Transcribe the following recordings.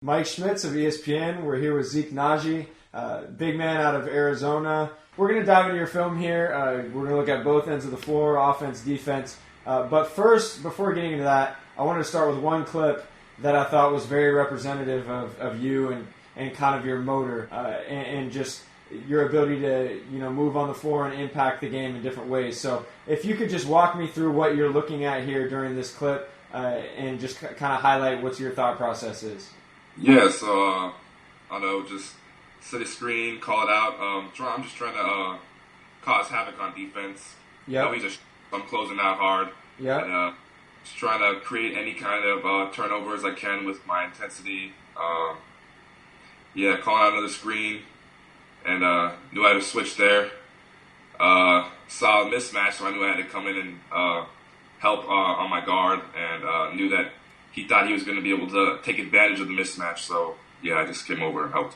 Mike Schmitz of ESPN. We're here with Zeke Nnaji, big man out of Arizona. We're going to dive into your film here. We're going to look at both ends of the floor, offense, defense. But first, before getting into that, I wanted to start with one clip that I thought was very representative of you and kind of your motor and just your ability to move on the floor and impact the game in different ways. So if you could just walk me through what you're looking at here during this clip and just kind of highlight what your thought process is. Yeah, so I don't know, just set a screen, call it out. I'm just trying to cause havoc on defense. Yeah. I'm closing out hard. Yeah. And just trying to create any kind of turnovers I can with my intensity. Calling out another screen, and knew I had to switch there. Saw a mismatch, so I knew I had to come in and help on my guard, and knew that he thought he was going to be able to take advantage of the mismatch. So, yeah, I just came over and helped.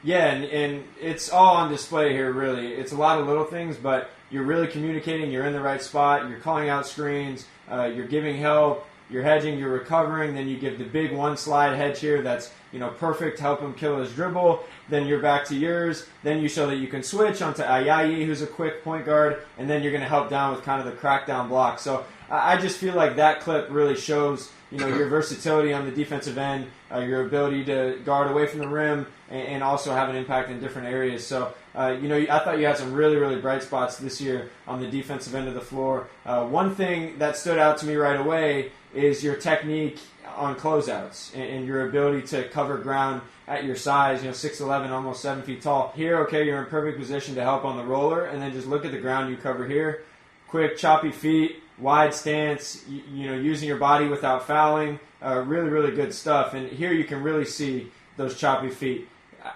Yeah, and it's all on display here, really. It's a lot of little things, but you're really communicating. You're in the right spot. You're calling out screens. You're giving help. You're hedging. You're recovering. Then you give the big one-slide hedge here that's perfect, help him kill his dribble. Then you're back to yours. Then you show that you can switch onto Ayayi, who's a quick point guard, and then you're going to help down with kind of the crackdown block. So I just feel like that clip really shows your versatility on the defensive end, your ability to guard away from the rim, and also have an impact in different areas. So, I thought you had some really, really bright spots this year on the defensive end of the floor. One thing that stood out to me right away is your technique on closeouts and your ability to cover ground at your size, 6'11", almost 7 feet tall. Here, okay, you're in perfect position to help on the roller, and then just look at the ground you cover here. Quick, choppy feet, wide stance, using your body without fouling, really, really good stuff. And here you can really see those choppy feet,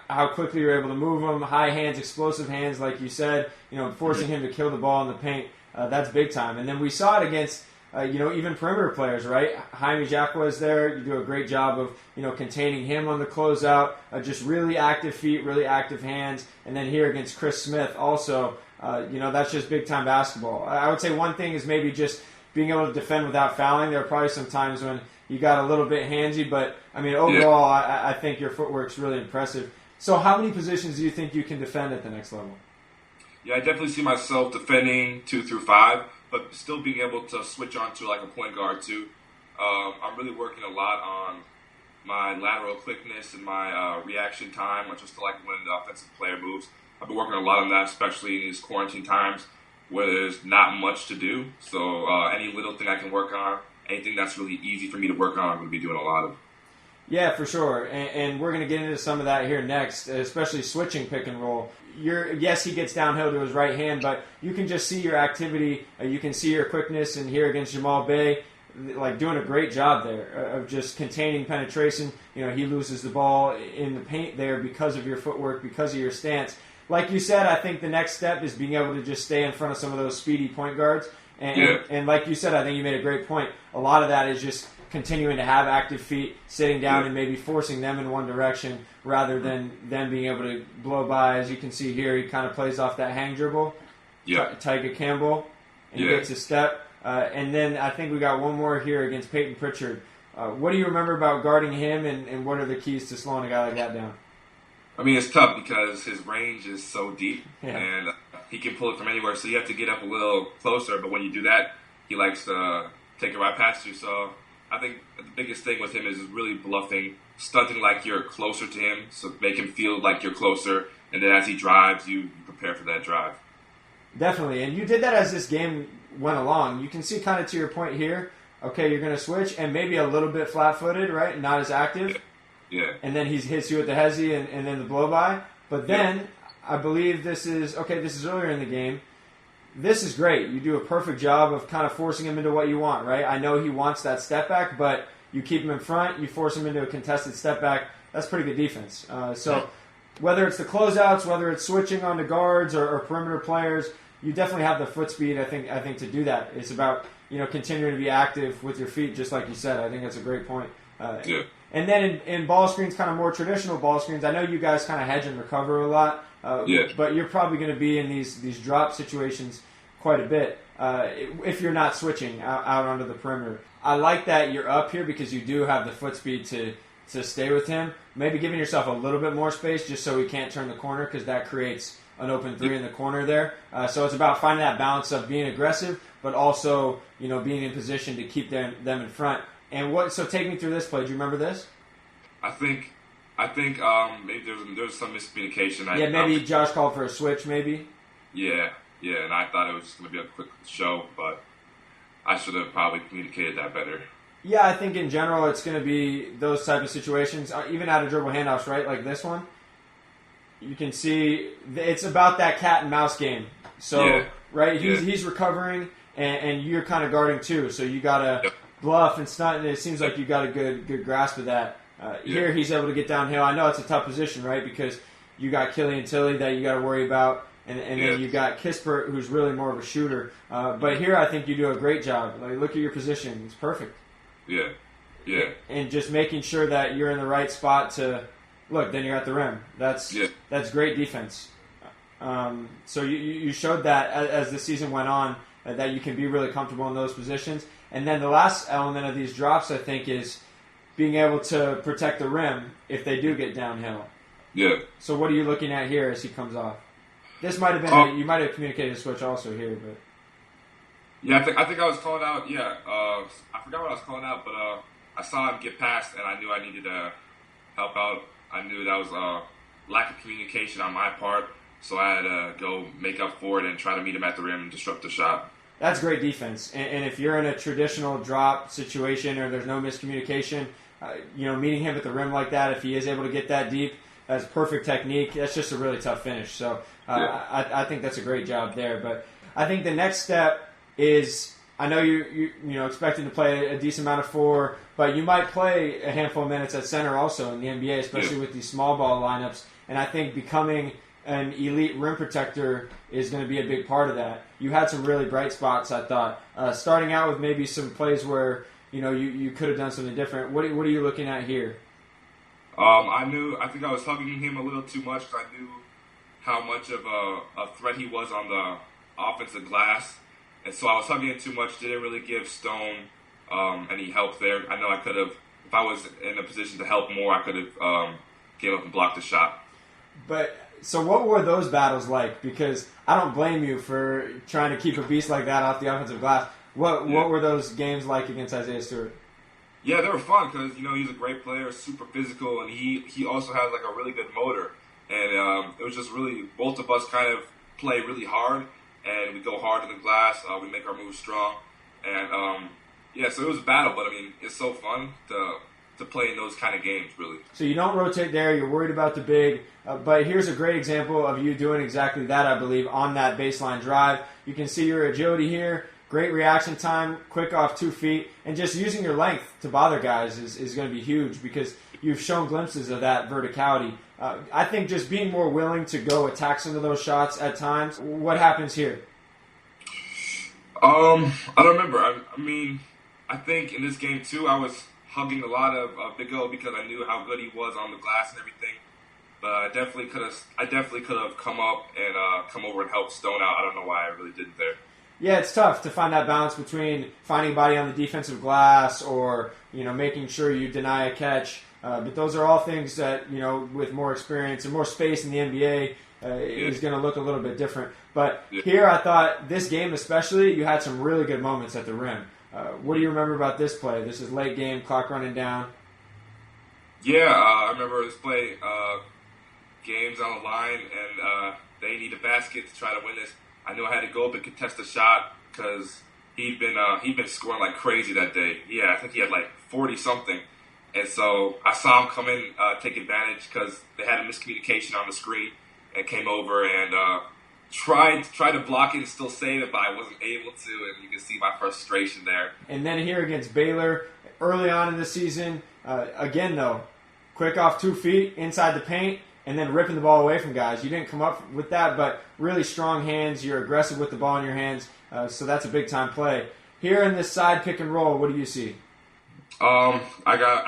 how quickly you're able to move them, high hands, explosive hands, like you said, forcing him to kill the ball in the paint. That's big time. And then we saw it against, even perimeter players, right? Jaime Jacquez there, you do a great job of, containing him on the closeout, just really active feet, really active hands. And then here against Chris Smith also, that's just big-time basketball. I would say one thing is maybe just being able to defend without fouling. There are probably some times when you got a little bit handsy, but, overall, I think your footwork's really impressive. So how many positions do you think you can defend at the next level? Yeah, I definitely see myself defending 2 through 5, but still being able to switch on to like a point guard too. I'm really working a lot on my lateral quickness and my reaction time, or just to like when the offensive player moves. I've been working a lot on that, especially in these quarantine times where there's not much to do. So any little thing I can work on, anything that's really easy for me to work on, I'm going to be doing a lot of. Yeah, for sure. And we're going to get into some of that here next, especially switching pick and roll. Yes, he gets downhill to his right hand, but you can just see your activity. You can see your quickness. And here against Jamal Bey, like doing a great job there of just containing penetration. He loses the ball in the paint there because of your footwork, because of your stance. Like you said, I think the next step is being able to just stay in front of some of those speedy point guards. And like you said, I think you made a great point. A lot of that is just continuing to have active feet, sitting down and maybe forcing them in one direction rather than them being able to blow by. As you can see here, he kind of plays off that hang dribble. Yeah. Tyga Campbell, and he gets a step. And then I think we got one more here against Peyton Pritchard. What do you remember about guarding him, and what are the keys to slowing a guy like that down? I mean, it's tough because his range is so deep, and he can pull it from anywhere, so you have to get up a little closer. But when you do that, he likes to take it right past you. So I think the biggest thing with him is really bluffing, stunting like you're closer to him, so make him feel like you're closer, and then as he drives, you prepare for that drive. Definitely, and you did that as this game went along. You can see kind of to your point here, okay, you're going to switch, and maybe a little bit flat-footed, right, not as active. Yeah. And then he hits you with the hezzy and then the blow-by. But then, I believe this is earlier in the game. This is great. You do a perfect job of kind of forcing him into what you want, right? I know he wants that step back, but you keep him in front, you force him into a contested step back. That's pretty good defense. So whether it's the closeouts, whether it's switching onto guards or perimeter players, you definitely have the foot speed, I think, to do that. It's about, continuing to be active with your feet, just like you said. I think that's a great point. And then in ball screens, kind of more traditional ball screens, I know you guys kind of hedge and recover a lot, but you're probably going to be in these drop situations quite a bit if you're not switching out onto the perimeter. I like that you're up here because you do have the foot speed to to stay with him. Maybe giving yourself a little bit more space just so he can't turn the corner, because that creates an open three in the corner there. So it's about finding that balance of being aggressive, but also, being in position to keep them in front. And so take me through this play. Do you remember this? I think maybe there's some miscommunication. Maybe Josh called for a switch, maybe. Yeah, and I thought it was just going to be a quick show, but I should have probably communicated that better. Yeah, I think in general it's going to be those type of situations, even out of dribble handoffs, right? Like this one. You can see it's about that cat and mouse game. So, right, he's recovering, and you're kind of guarding too. So you got to bluff and stunt, and it seems like you got a good grasp of that. Here he's able to get downhill. I know it's a tough position, right, because you got Killian Tilly that you got to worry about, and then you got Kispert, who's really more of a shooter. But here I think you do a great job. Like, look at your position; it's perfect. Yeah. And just making sure that you're in the right spot to. Look, then you're at the rim. That's great defense. So you showed that as the season went on, that you can be really comfortable in those positions. And then the last element of these drops, I think, is being able to protect the rim if they do get downhill. Yeah. So what are you looking at here as he comes off? This might have been you might have communicated a switch also here, but. Yeah, I think I was calling out. Yeah, I forgot what I was calling out, but I saw him get past, and I knew I needed to help out. I knew that was a lack of communication on my part, so I had to go make up for it and try to meet him at the rim and disrupt the shot. That's great defense. And if you're in a traditional drop situation or there's no miscommunication, meeting him at the rim like that, if he is able to get that deep, that's perfect technique. That's just a really tough finish. So I think that's a great job there. But I think the next step is, I know you expecting to play a decent amount of 4, but you might play a handful of minutes at center also in the NBA, especially with these small ball lineups. And I think becoming an elite rim protector is going to be a big part of that. You had some really bright spots, I thought. Starting out with maybe some plays where you could have done something different. What are you looking at here? I think I was hugging him a little too much because I knew how much of a threat he was on the offensive glass. And so I was hugging it too much, didn't really give Stone any help there. I know I could have, if I was in a position to help more, I could have came up and blocked the shot. But, so what were those battles like? Because I don't blame you for trying to keep a beast like that off the offensive glass. What were those games like against Isaiah Stewart? Yeah, they were fun because, he's a great player, super physical, and he also has like a really good motor. And it was just really, both of us kind of play really hard. And we go hard in the glass. We make our moves strong, and so it was a battle. But I mean, it's so fun to play in those kind of games, really. So you don't rotate there. You're worried about the big, but here's a great example of you doing exactly that. I believe on that baseline drive, you can see your agility here. Great reaction time, quick off 2 feet, and just using your length to bother guys is going to be huge because you've shown glimpses of that verticality. I think just being more willing to go attack some of those shots at times. What happens here? I don't remember. I think in this game too, I was hugging a lot of Big O because I knew how good he was on the glass and everything. But I definitely could have come up and come over and help Stone out. I don't know why I really didn't there. Yeah, it's tough to find that balance between finding body on the defensive glass or making sure you deny a catch. But those are all things that, with more experience and more space in the NBA is going to look a little bit different. But here I thought this game especially, you had some really good moments at the rim. What do you remember about this play? This is late game, clock running down. Yeah, I remember this play, game's on the line, and they need a basket to try to win this. I knew I had to go up and contest the shot because he'd been scoring like crazy that day. Yeah, I think he had like 40-something. And so I saw him come in, take advantage because they had a miscommunication on the screen and came over and tried to block it and still save it, but I wasn't able to, and you can see my frustration there. And then here against Baylor, early on in the season, again though, quick off 2 feet inside the paint and then ripping the ball away from guys. You didn't come up with that, but really strong hands. You're aggressive with the ball in your hands, so that's a big-time play. Here in this side pick and roll, what do you see? I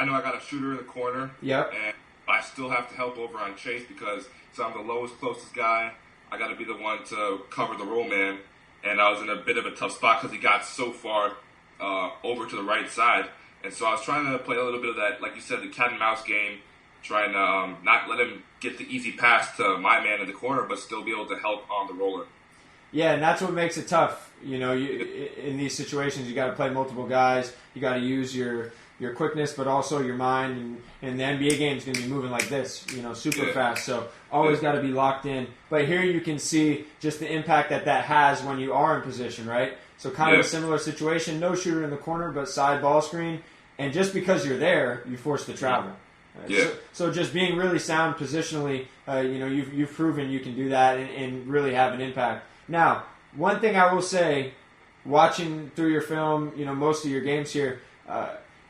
know I got a shooter in the corner. Yep. And I still have to help over on Chase because I'm the lowest, closest guy. I got to be the one to cover the roll man. And I was in a bit of a tough spot because he got so far over to the right side. And so I was trying to play a little bit of that, like you said, the cat and mouse game, trying to not let him get the easy pass to my man in the corner, but still be able to help on the roller. Yeah, and that's what makes it tough. In these situations, you got to play multiple guys. You got to use your quickness, but also your mind. And the NBA game is going to be moving like this, super fast. So always got to be locked in. But here you can see just the impact that has when you are in position, right? So kind of a similar situation. No shooter in the corner, but side ball screen. And just because you're there, you're forced to travel. So just being really sound positionally, you've proven you can do that and really have an impact. Now, one thing I will say, watching through your film, most of your games here,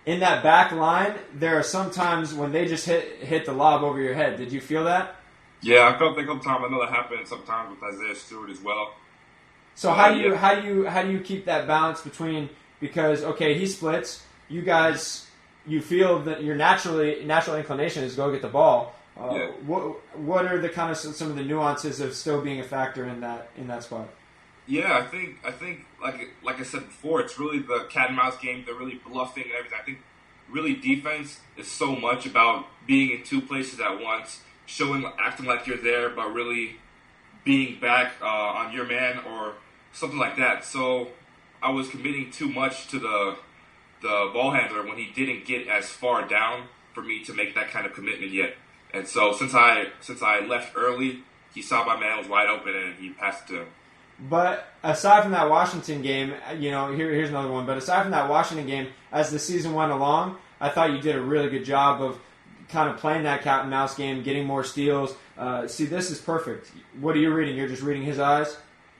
in that back line, there are some times when they just hit the lob over your head. Did you feel that? Yeah, I felt that a couple times. I know that happened sometimes with Isaiah Stewart as well. So how do you keep that balance between, because he splits, you guys, you feel that your natural inclination is go get the ball. What are the kind of some of the nuances of still being a factor in that spot? Yeah, I think like I said before, it's really the cat and mouse game. They're really bluffing and everything. I think really defense is so much about being in two places at once, acting like you're there, but really being back on your man or something like that. So I was committing too much to the ball handler when he didn't get as far down for me to make that kind of commitment yet. And so since I left early, he saw my man was wide open and he passed it to him. But aside from that Washington game, here's another one. But aside from that Washington game, as the season went along, I thought you did a really good job of kind of playing that cat and mouse game, getting more steals. See, this is perfect. What are you reading? You're just reading his eyes?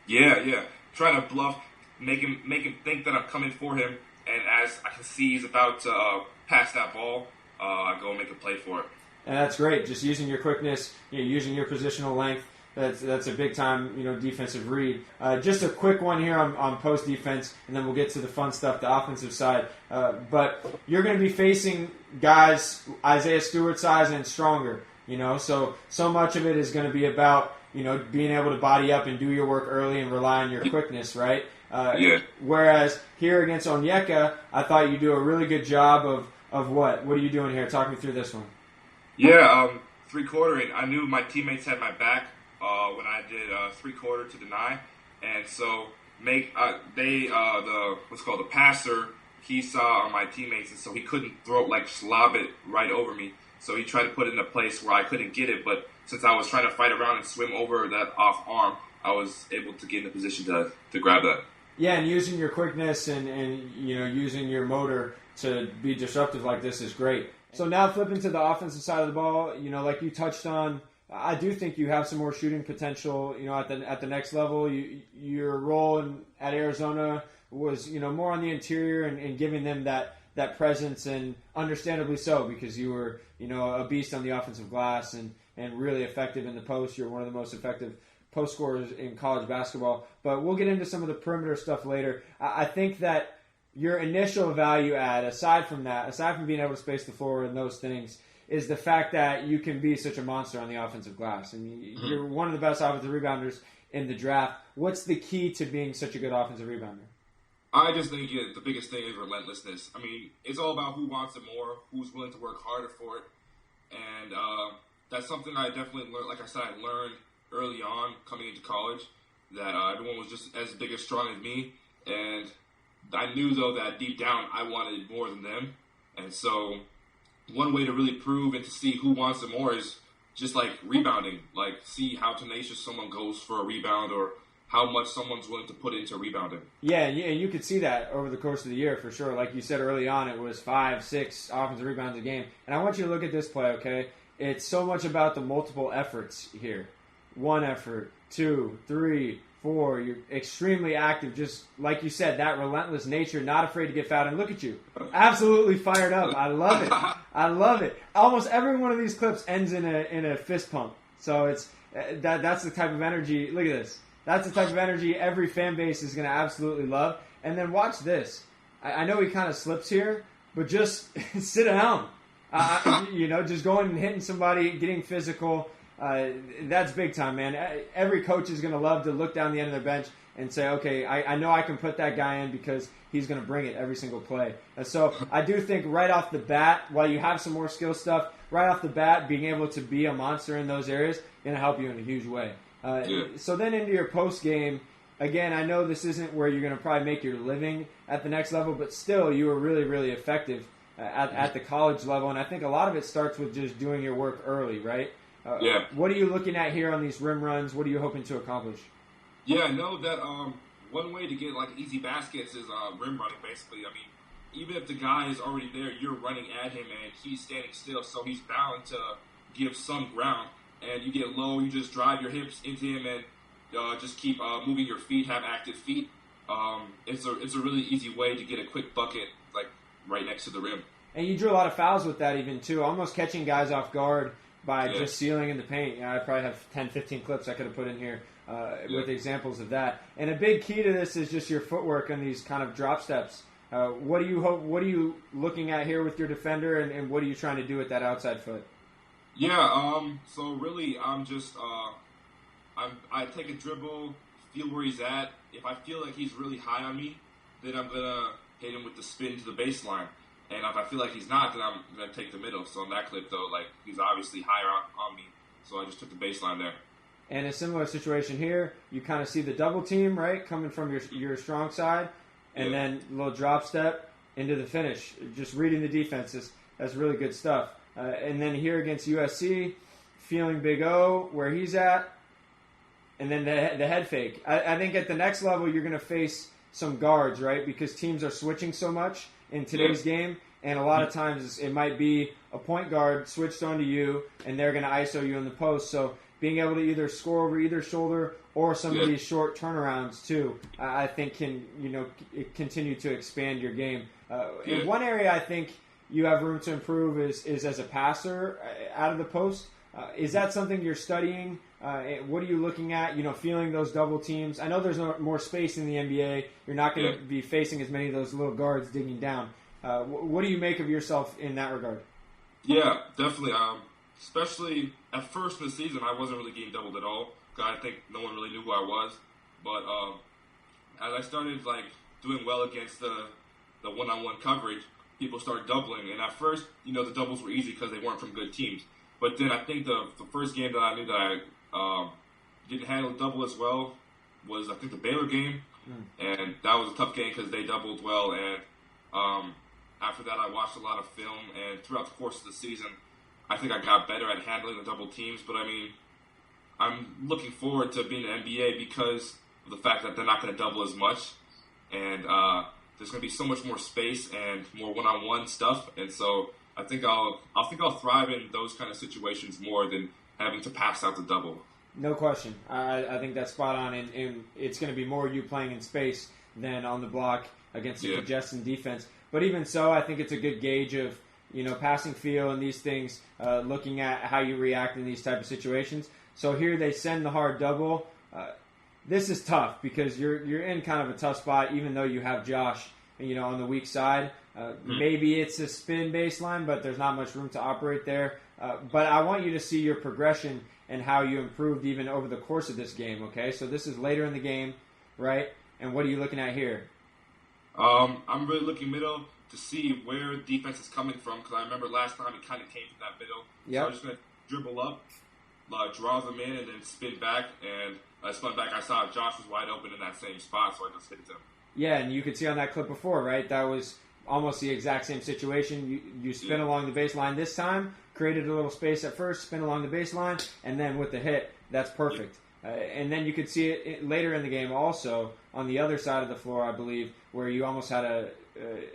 Yeah. Trying to bluff, make him think that I'm coming for him. And as I can see he's about to pass that ball, I go and make a play for it. And that's great. Just using your quickness, using your positional length. That's a big time, defensive read. Just a quick one here on post defense, and then we'll get to the fun stuff, the offensive side. But you're going to be facing guys Isaiah Stewart size and stronger. So much of it is going to be about being able to body up and do your work early and rely on your quickness, right? Whereas here against Onyeka, I thought you do a really good job of what? What are you doing here? Talk me through this one. Yeah, three-quartering. I knew my teammates had my back when I did three-quarter to deny, and so the passer, he saw my teammates, and so he couldn't slob it right over me. So he tried to put it in a place where I couldn't get it, but since I was trying to fight around and swim over that off arm, I was able to get in a position to grab that. Yeah, and using your quickness and using your motor to be disruptive like this is great. So now flipping to the offensive side of the ball, like you touched on, I do think you have some more shooting potential, at the next level. Your role at Arizona was, more on the interior and giving them that presence, and understandably so, because you were, a beast on the offensive glass and really effective in the post. You're one of the most effective post scorers in college basketball. But we'll get into some of the perimeter stuff later. I think that your initial value add, aside from being able to space the floor and those things, is the fact that you can be such a monster on the offensive glass. And you're one of the best offensive rebounders in the draft. What's the key to being such a good offensive rebounder? I just think the biggest thing is relentlessness. I mean, it's all about who wants it more, who's willing to work harder for it. And that's something I definitely learned. Like I said, I learned early on coming into college that everyone was just as big as strong as me. And I knew, though, that deep down I wanted more than them. And so one way to really prove and to see who wants it more is just rebounding. See how tenacious someone goes for a rebound or how much someone's willing to put into rebounding. Yeah, and you could see that over the course of the year for sure. Like you said early on, it was 5, 6 offensive rebounds a game. And I want you to look at this play, okay? It's so much about the multiple efforts here. 1 effort, 2, 3, 4. You're extremely active, just like you said, that relentless nature, not afraid to get fouled. And look at you, absolutely fired up. I love it. I love it. Almost every one of these clips ends in a fist pump. So it's that's the type of energy. Look at this. That's the type of energy every fan base is going to absolutely love. And then watch this. I know he kind of slips here, but just sit down. Just going and hitting somebody, getting physical. That's big time, man. Every coach is going to love to look down the end of their bench and say, okay, I know I can put that guy in because he's going to bring it every single play. And so I do think right off the bat, while you have some more skill stuff, right off the bat, being able to be a monster in those areas is going to help you in a huge way. So then into your post game, again, I know this isn't where you're going to probably make your living at the next level, but still you were really, really effective at the college level. And I think a lot of it starts with just doing your work early, right? What are you looking at here on these rim runs? What are you hoping to accomplish? Yeah, I know that one way to get like easy baskets is rim running. Basically, I mean, even if the guy is already there, you're running at him and he's standing still, so he's bound to give some ground. And you get low, you just drive your hips into him and just keep moving your feet, have active feet. It's a really easy way to get a quick bucket, like right next to the rim. And you drew a lot of fouls with that even too, almost catching guys off guard by just sealing in the paint. I probably have 10, 15 clips I could have put in here with examples of that. And a big key to this is just your footwork and these kind of drop steps. What do you looking at here with your defender, and what are you trying to do with that outside foot? So really I'm just I take a dribble, feel where he's at. If I feel like he's really high on me, then I'm gonna hit him with the spin to the baseline. And if I feel like he's not, then I'm going to take the middle. So in that clip, though, like he's obviously higher on me. So I just took the baseline there. And a similar situation here, you kind of see the double team, right, coming from your strong side. And then a little drop step into the finish. Just reading the defenses. That's really good stuff. And then here against USC, feeling Big O, where he's at. And then the head fake. I think at the next level, you're going to face some guards, right, because teams are switching so much in today's game, and a lot of times it might be a point guard switched onto you, and they're going to ISO you in the post. So being able to either score over either shoulder or some of these short turnarounds too, I think can continue to expand your game. In one area I think you have room to improve is as a passer out of the post. Is that something you're studying? What are you looking at? Feeling those double teams. I know there's more space in the NBA. You're not going to be facing as many of those little guards digging down. What do you make of yourself in that regard? Yeah, definitely. Especially at first in the season, I wasn't really getting doubled at all. I think no one really knew who I was. But as I started doing well against the one-on-one coverage, people started doubling. And at first, the doubles were easy because they weren't from good teams. But then I think the first game that I knew that I didn't handle double as well was, I think, the Baylor game. And that was a tough game because they doubled well. And after that, I watched a lot of film. And throughout the course of the season, I think I got better at handling the double teams. But, I mean, I'm looking forward to being in the NBA because of the fact that they're not going to double as much. And there's going to be so much more space and more one-on-one stuff. And so I think I'll thrive in those kind of situations more than having to pass out the double. No question. I think that's spot on, and it's going to be more you playing in space than on the block against a congested defense. But even so, I think it's a good gauge of passing feel and these things, looking at how you react in these type of situations. So here they send the hard double. This is tough because you're in kind of a tough spot, even though you have Josh, on the weak side. Maybe it's a spin baseline, but there's not much room to operate there. But I want you to see your progression and how you improved even over the course of this game, okay? So this is later in the game, right? And what are you looking at here? I'm really looking middle to see where defense is coming from because I remember last time it kind of came from that middle. So I'm just going to dribble up, draw them in, and then spin back. And I spun back. I saw Josh was wide open in that same spot, so I just hit him. Yeah, and you could see on that clip before, right? That was almost the exact same situation. You spin along the baseline this time, created a little space at first, spin along the baseline, and then with the hit, that's perfect. And then you could see it later in the game also on the other side of the floor, I believe, where you almost had a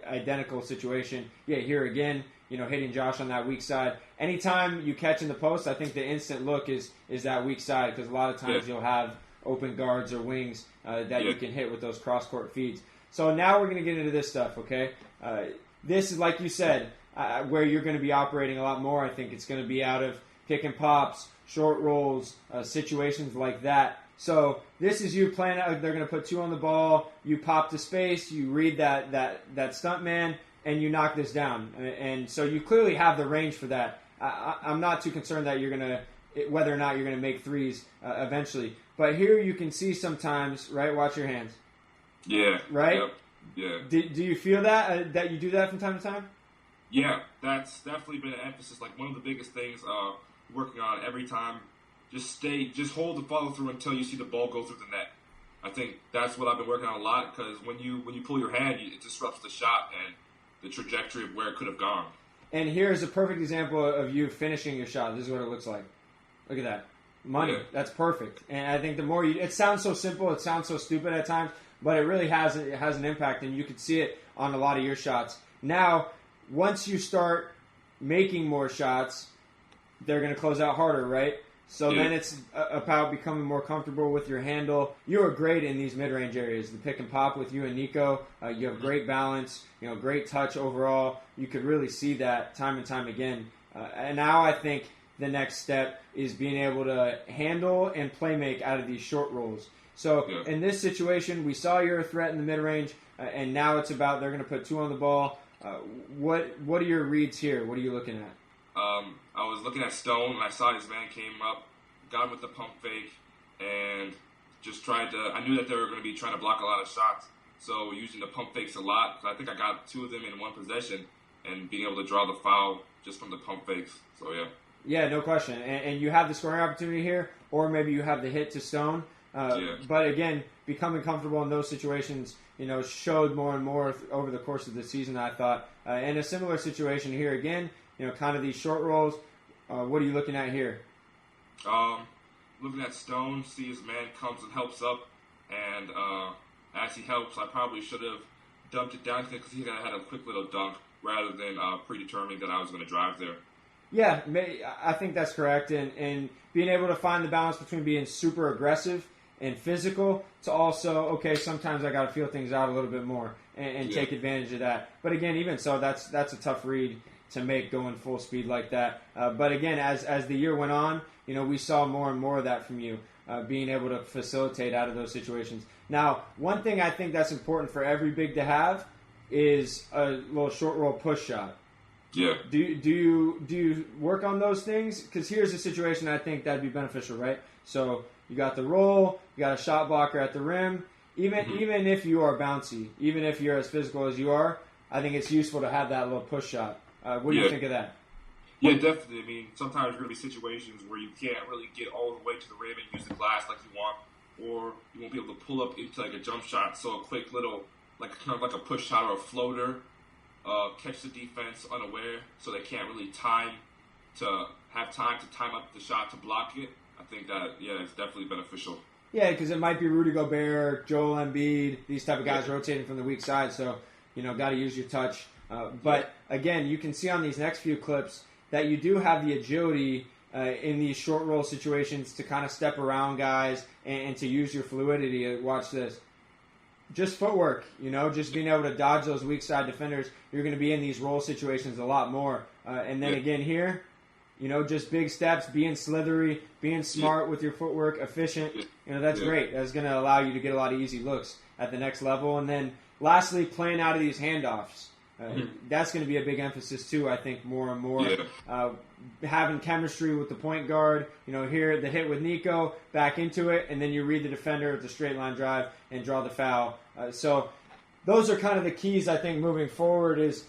identical situation. Yeah, here again, hitting Josh on that weak side. Anytime you catch in the post, I think the instant look is that weak side because a lot of times you'll have open guards or wings that you can hit with those cross-court feeds. So now we're going to get into this stuff, okay? This is, like you said, where you're going to be operating a lot more. I think it's going to be out of pick and pops, short rolls, situations like that. So this is you playing out. They're going to put two on the ball. You pop to space. You read that stunt man, and you knock this down. And so you clearly have the range for that. I'm not too concerned that you're going to whether or not you're going to make threes eventually. But here you can see sometimes, right? Watch your hands. Yeah. Right? Yep. Yeah. Do you feel that you do that from time to time? Yeah, that's definitely been an emphasis. Like one of the biggest things working on every time. Just hold the follow through until you see the ball go through the net. I think that's what I've been working on a lot because when you pull your hand, it disrupts the shot and the trajectory of where it could have gone. And here's a perfect example of you finishing your shot. This is what it looks like. Look at that. Money. Yeah. That's perfect. And I think the more it sounds so simple, it sounds so stupid at times, but it really has an impact, and you can see it on a lot of your shots. Now, once you start making more shots, they're going to close out harder, right? So then it's about becoming more comfortable with your handle. You are great in these mid-range areas. The pick and pop with you and Nico, you have great balance, great touch overall. You could really see that time and time again. And now I think the next step is being able to handle and play make out of these short rolls. So in this situation, we saw you're a threat in the mid-range, and now it's about they're going to put 2 on the ball. What are your reads here? What are you looking at? I was looking at Stone, and I saw his man came up, got him with the pump fake, and just tried to – I knew that they were going to be trying to block a lot of shots, so using the pump fakes a lot. I think I got 2 of them in one possession and being able to draw the foul just from the pump fakes. So, yeah. Yeah, no question. And you have the scoring opportunity here, or maybe you have the hit to Stone. But, again, becoming comfortable in those situations, showed more and more over the course of the season, I thought. In a similar situation here again, kind of these short rolls. What are you looking at here? Looking at Stone, see his man comes and helps up, and as he helps, I probably should have dumped it down because he had a quick little dunk rather than predetermining that I was going to drive there. Yeah, I think that's correct, and being able to find the balance between being super aggressive and physical to also, okay, sometimes I got to feel things out a little bit more and take advantage of that. But again, even so, that's a tough read to make going full speed like that. But again, as the year went on, we saw more and more of that from you, being able to facilitate out of those situations. Now, one thing I think that's important for every big to have is a little short roll push shot. Yeah. Do you work on those things? Because here's a situation I think that'd be beneficial, right? So you got the roll, you got a shot blocker at the rim. Even if you are bouncy, even if you're as physical as you are, I think it's useful to have that little push shot. What do you think of that? Yeah, definitely. I mean, sometimes there are going to be situations where you can't really get all the way to the rim and use the glass like you want, or you won't be able to pull up into like a jump shot. So a quick little, kind of like a push shot or a floater, catch the defense unaware, so they can't really time up the shot to block it. I think that it's definitely beneficial. Yeah, because it might be Rudy Gobert, Joel Embiid, these type of guys rotating from the weak side. So got to use your touch. But again, you can see on these next few clips that you do have the agility in these short roll situations to kind of step around guys and to use your fluidity. Watch this. Just footwork, just being able to dodge those weak side defenders. You're going to be in these roll situations a lot more. And then again here, just big steps, being slithery, being smart with your footwork, efficient. That's great. That's going to allow you to get a lot of easy looks at the next level. And then lastly, playing out of these handoffs. That's going to be a big emphasis too, I think, more and more. Having chemistry with the point guard, here the hit with Nico, back into it, and then you read the defender at the straight line drive and draw the foul. So those are kind of the keys, I think, moving forward is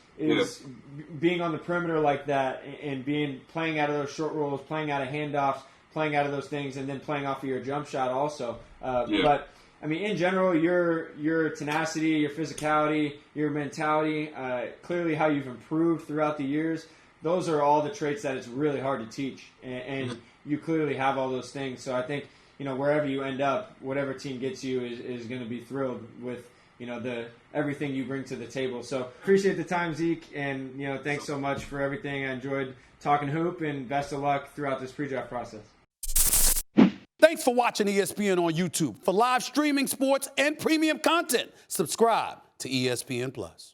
being on the perimeter like that and playing out of those short rolls, playing out of handoffs, playing out of those things, and then playing off of your jump shot also. But I mean, in general, your tenacity, your physicality, your mentality, clearly how you've improved throughout the years, those are all the traits that it's really hard to teach. And you clearly have all those things. So I think, wherever you end up, whatever team gets you is going to be thrilled with, everything you bring to the table. So appreciate the time, Zeke, and, thanks so much for everything. I enjoyed talking hoop, and best of luck throughout this pre-draft process. Thanks for watching ESPN on YouTube. For live streaming, sports, and premium content, subscribe to ESPN+.